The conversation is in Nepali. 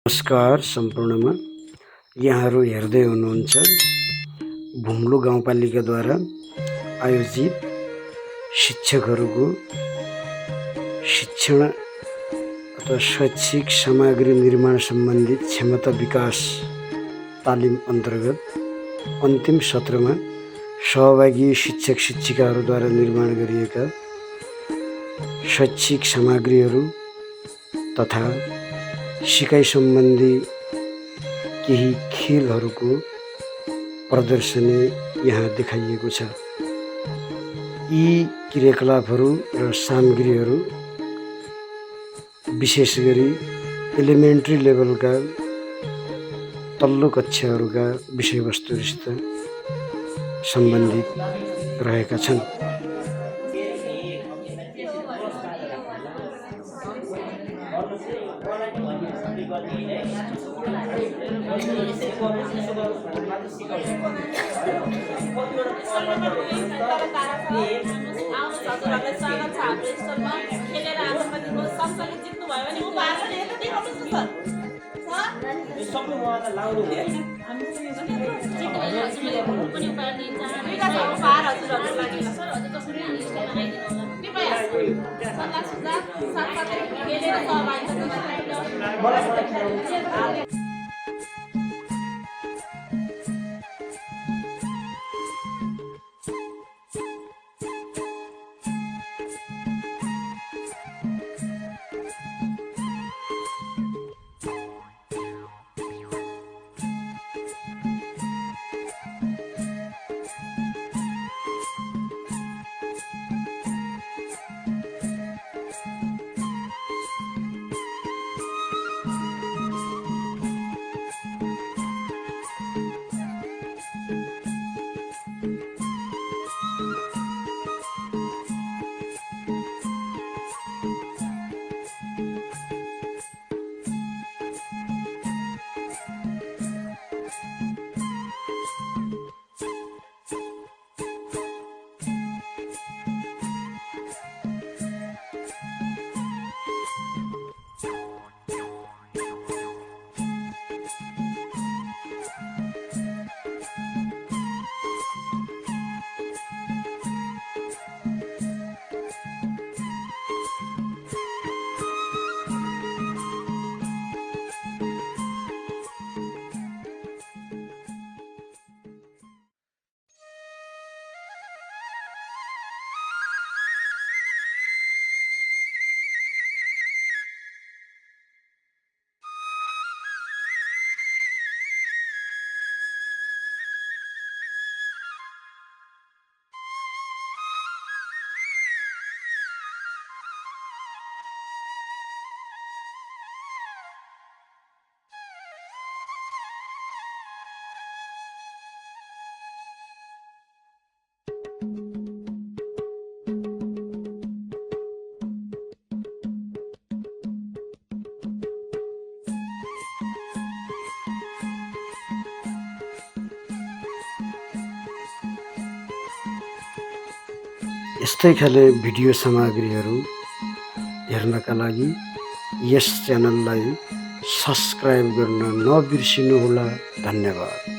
नमस्कार सम्पूर्णमा यहाँहरू हेर्दै हुनुहुन्छ भुम्लु गाउँपालिकाद्वारा आयोजित शिक्षकहरूको शिक्षण अथवा शैक्षिक सामग्री निर्माण सम्बन्धित क्षमता विकास तालिम अन्तर्गत अन्तिम सत्रमा सहभागी शिक्षक शिक्षिकाहरूद्वारा निर्माण गरिएका शैक्षिक सामग्रीहरू तथा सिकाइ सम्बन्धी केही खेलहरूको प्रदर्शनी यहाँ देखाइएको छ। यी क्रियाकलापहरू र सामग्रीहरू विशेष गरी एलिमेन्ट्री लेभलका तल्लो कक्षाहरूका विषयवस्तुसित सम्बन्धित रहेका छन्। यस्तै खाले भिडियो सामग्रीहरू हेर्नका लागि यस च्यानललाई सब्स्क्राइब गर्न नबिर्सिनुहोला। धन्यवाद।